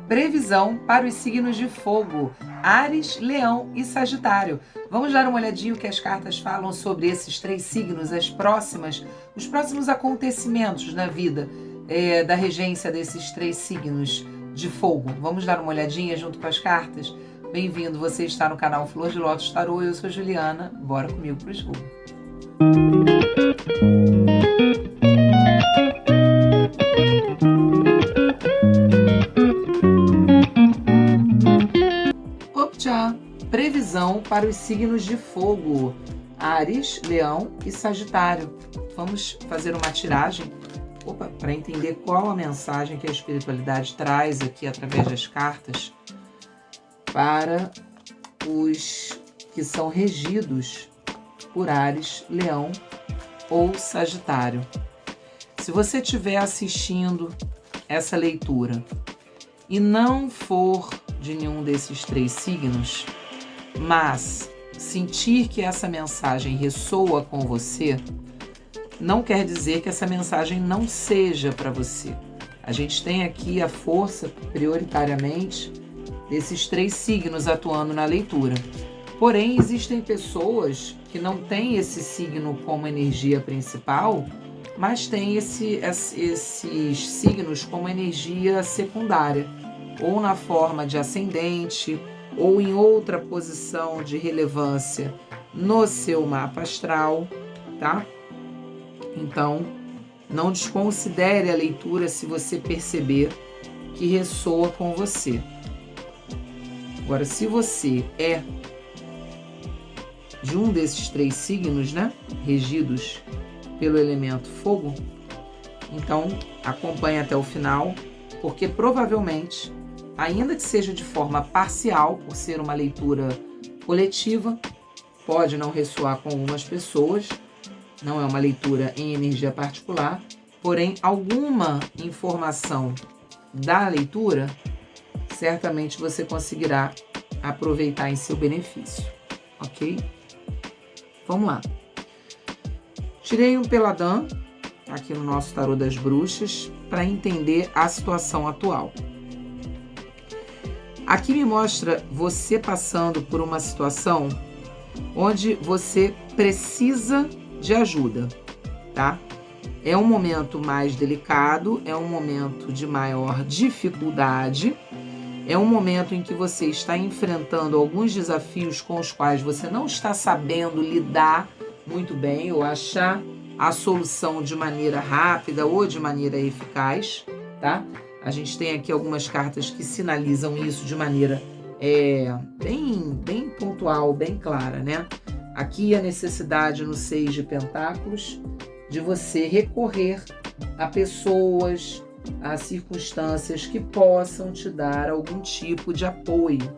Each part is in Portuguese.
Previsão para os signos de fogo, Áries, Leão e Sagitário. Vamos dar uma olhadinha o que as cartas falam sobre esses 3 signos, os próximos acontecimentos na vida da regência desses 3 signos de fogo. Vamos dar uma olhadinha junto com as cartas? Bem-vindo, você está no canal Flor de Lótus Tarô, eu sou Juliana, bora comigo pro escuro. Previsão para os signos de fogo, Áries, Leão e Sagitário. Vamos fazer uma tiragem para entender qual a mensagem que a espiritualidade traz aqui através das cartas para os que são regidos por Áries, Leão ou Sagitário. Se você estiver assistindo essa leitura e não for de nenhum desses 3 signos, mas sentir que essa mensagem ressoa com você, não quer dizer que essa mensagem não seja para você. A gente tem aqui a força, prioritariamente, desses 3 signos atuando na leitura. Porém, existem pessoas que não têm esse signo como energia principal, mas têm esses signos como energia secundária, ou na forma de ascendente, ou em outra posição de relevância no seu mapa astral, tá? Então, não desconsidere a leitura se você perceber que ressoa com você. Agora, se você é de um desses 3 signos, né, regidos pelo elemento fogo, então acompanhe até o final, porque provavelmente, ainda que seja de forma parcial, por ser uma leitura coletiva, pode não ressoar com algumas pessoas, não é uma leitura em energia particular, porém alguma informação da leitura, certamente você conseguirá aproveitar em seu benefício, ok? Vamos lá. Tirei um peladão aqui no nosso tarô das bruxas para entender a situação atual. Aqui me mostra você passando por uma situação onde você precisa de ajuda, tá? É um momento mais delicado, é um momento de maior dificuldade, é um momento em que você está enfrentando alguns desafios com os quais você não está sabendo lidar muito bem ou achar a solução de maneira rápida ou de maneira eficaz, tá? A gente tem aqui algumas cartas que sinalizam isso de maneira bem pontual, bem clara, né? Aqui a necessidade no 6 de pentáculos de você recorrer a pessoas, a circunstâncias que possam te dar algum tipo de apoio,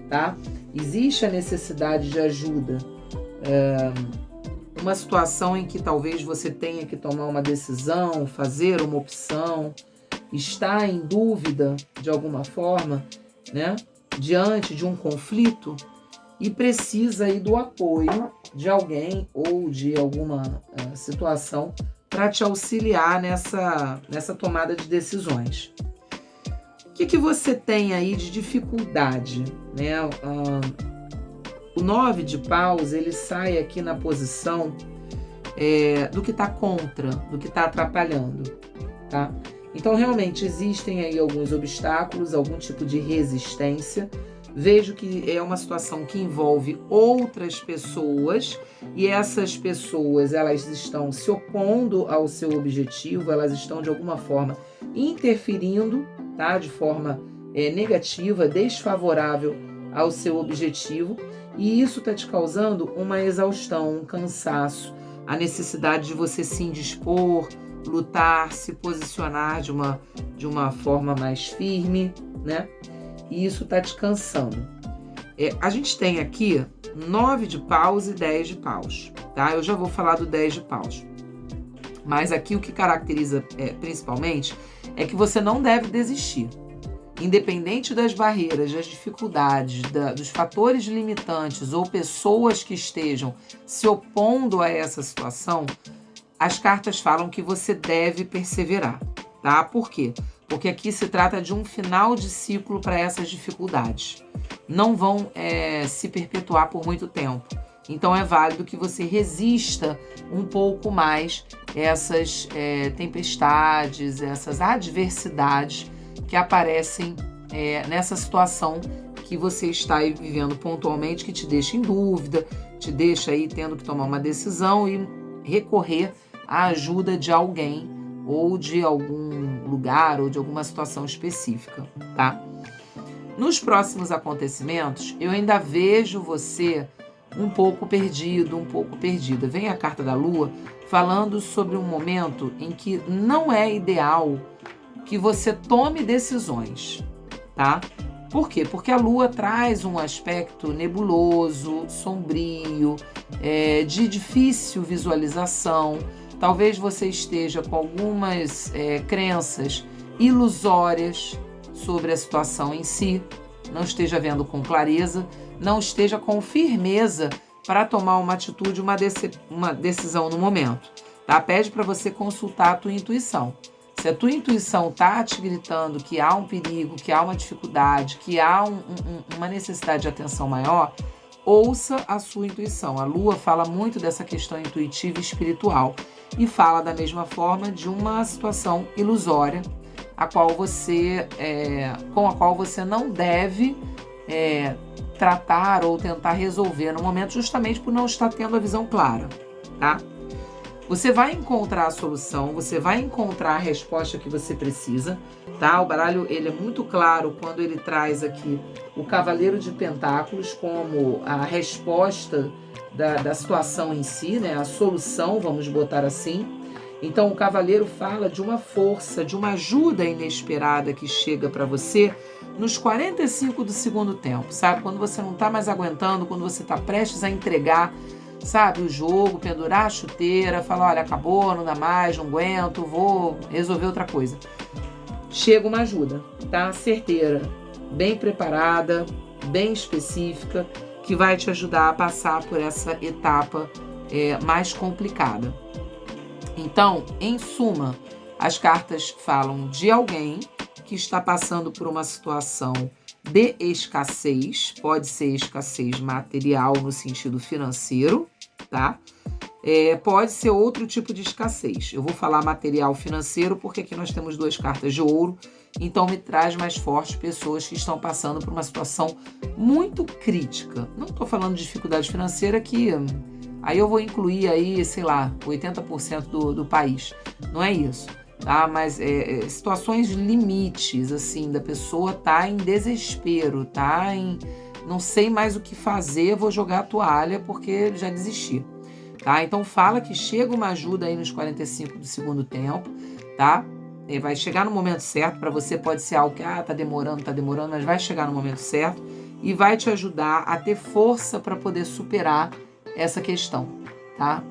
tá? Existe a necessidade de ajuda, uma situação em que talvez você tenha que tomar uma decisão, fazer uma opção, está em dúvida de alguma forma, né, diante de um conflito e precisa aí do apoio de alguém ou de alguma situação para te auxiliar nessa tomada de decisões. O que você tem aí de dificuldade, né? O 9 de paus, ele sai aqui na posição do que está contra, do que está atrapalhando, tá? Então, realmente, existem aí alguns obstáculos, algum tipo de resistência. Vejo que é uma situação que envolve outras pessoas e essas pessoas, elas estão se opondo ao seu objetivo, elas estão, de alguma forma, interferindo, tá? De forma negativa, desfavorável ao seu objetivo. E isso está te causando uma exaustão, um cansaço, a necessidade de você se indispor, lutar, se posicionar de uma forma mais firme, né? E isso tá te cansando. A gente tem aqui 9 de paus e 10 de paus, tá? Eu já vou falar do 10 de paus. Mas aqui o que caracteriza principalmente é que você não deve desistir. Independente das barreiras, das dificuldades, dos fatores limitantes ou pessoas que estejam se opondo a essa situação, as cartas falam que você deve perseverar, tá? Por quê? porque aqui se trata de um final de ciclo para essas dificuldades. Não vão se perpetuar por muito tempo. Então é válido que você resista um pouco mais essas tempestades, essas adversidades que aparecem nessa situação que você está aí vivendo pontualmente, que te deixa em dúvida, te deixa aí tendo que tomar uma decisão e recorrer à ajuda de alguém ou de algum lugar ou de alguma situação específica, tá? Nos próximos acontecimentos, eu ainda vejo você um pouco perdido, um pouco perdida. Vem a carta da Lua falando sobre um momento em que não é ideal que você tome decisões, tá? Por quê? Porque a Lua traz um aspecto nebuloso, sombrio, de difícil visualização. Talvez você esteja com algumas crenças ilusórias sobre a situação em si, não esteja vendo com clareza, não esteja com firmeza para tomar uma atitude, uma decisão no momento. Tá? Pede para você consultar a tua intuição. Se a tua intuição está te gritando que há um perigo, que há uma dificuldade, que há uma necessidade de atenção maior, ouça a sua intuição. A Lua fala muito dessa questão intuitiva e espiritual e fala da mesma forma de uma situação ilusória com a qual você não deve tratar ou tentar resolver no momento, justamente por não estar tendo a visão clara, tá? Você vai encontrar a solução, você vai encontrar a resposta que você precisa, tá? O baralho, ele é muito claro quando ele traz aqui o Cavaleiro de Pentáculos como a resposta da situação em si, né? A solução, vamos botar assim. Então, o Cavaleiro fala de uma força, de uma ajuda inesperada que chega para você nos 45 do segundo tempo, sabe? Quando você não está mais aguentando, quando você está prestes a entregar, sabe, o jogo, pendurar a chuteira, falar, olha, acabou, não dá mais, não aguento, vou resolver outra coisa. Chega uma ajuda, tá? Certeira, bem preparada, bem específica, que vai te ajudar a passar por essa etapa mais complicada. Então, em suma, as cartas falam de alguém que está passando por uma situação de escassez, pode ser escassez material no sentido financeiro, tá? Pode ser outro tipo de escassez. Eu vou falar material financeiro porque aqui nós temos 2 cartas de ouro, então me traz mais forte pessoas que estão passando por uma situação muito crítica. Não estou falando de dificuldade financeira que aí eu vou incluir aí, sei lá, 80% do país. Não é isso. Tá? Mas situações limites, assim, da pessoa tá em desespero, tá em não sei mais o que fazer, vou jogar a toalha porque já desisti, tá? Então fala que chega uma ajuda aí nos 45 do segundo tempo, tá? Vai chegar no momento certo, para você pode ser algo que tá demorando, mas vai chegar no momento certo e vai te ajudar a ter força para poder superar essa questão, tá?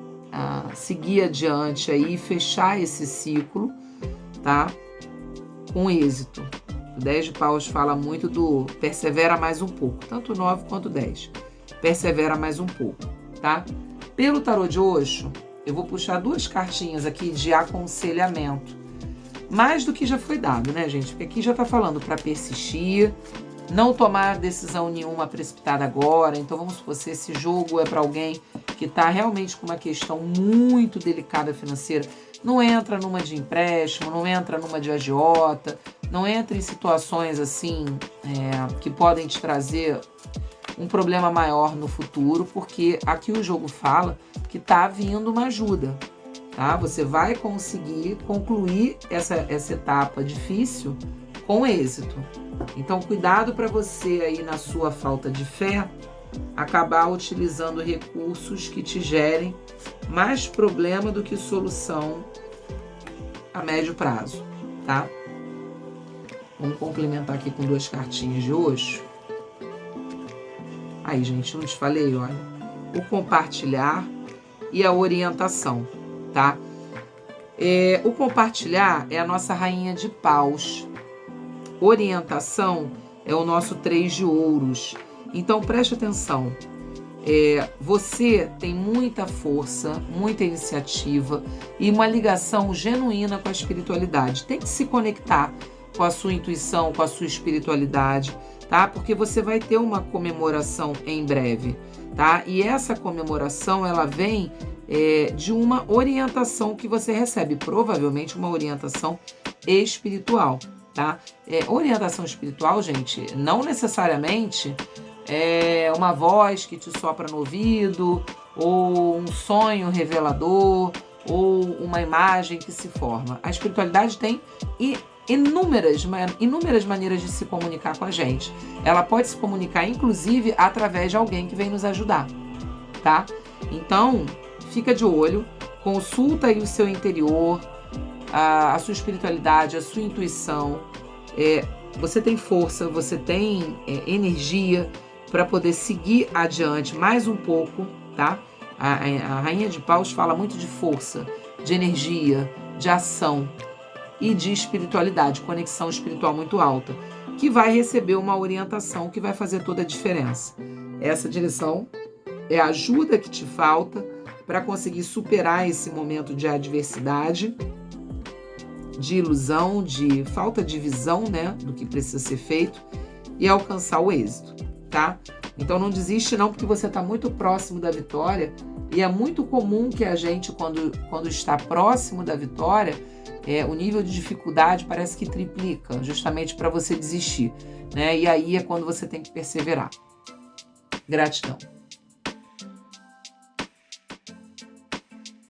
Seguir adiante aí, fechar esse ciclo, tá? Com êxito. O 10 de paus fala muito do persevera mais um pouco, tanto o 9 quanto o 10. Persevera mais um pouco, tá? Pelo tarô de Osho, eu vou puxar 2 cartinhas aqui de aconselhamento. Mais do que já foi dado, né, gente? Porque aqui já tá falando para persistir, não tomar decisão nenhuma precipitada agora. Então vamos supor, se esse jogo é para alguém que tá realmente com uma questão muito delicada financeira, não entra numa de empréstimo, não entra numa de agiota, não entra em situações assim que podem te trazer um problema maior no futuro, porque aqui o jogo fala que tá vindo uma ajuda, tá? Você vai conseguir concluir essa etapa difícil com êxito. Então, cuidado para você aí na sua falta de fé acabar utilizando recursos que te gerem mais problema do que solução a médio prazo, tá? Vamos complementar aqui com 2 cartinhas de Osho. Aí, gente, não te falei, olha. O compartilhar e a orientação, tá? O compartilhar é a nossa rainha de paus. Orientação é o nosso 3 de ouros. Então, preste atenção. Você tem muita força, muita iniciativa e uma ligação genuína com a espiritualidade. Tem que se conectar com a sua intuição, com a sua espiritualidade, tá? Porque você vai ter uma comemoração em breve, tá? E essa comemoração, ela vem de uma orientação que você recebe, provavelmente uma orientação espiritual, tá? Orientação espiritual, gente, não necessariamente é uma voz que te sopra no ouvido, ou um sonho revelador, ou uma imagem que se forma. A espiritualidade tem inúmeras maneiras de se comunicar com a gente. Ela pode se comunicar, inclusive, através de alguém que vem nos ajudar, tá? Então, fica de olho, consulta aí o seu interior, a sua espiritualidade, a sua intuição. Você tem força, você tem energia para poder seguir adiante mais um pouco, tá? A Rainha de Paus fala muito de força, de energia, de ação e de espiritualidade, conexão espiritual muito alta, que vai receber uma orientação que vai fazer toda a diferença. Essa direção é a ajuda que te falta para conseguir superar esse momento de adversidade, de ilusão, de falta de visão, né, do que precisa ser feito e alcançar o êxito, tá? Então não desiste não, porque você está muito próximo da vitória e é muito comum que a gente, quando está próximo da vitória, o nível de dificuldade parece que triplica, justamente para você desistir, né? E aí é quando você tem que perseverar. Gratidão.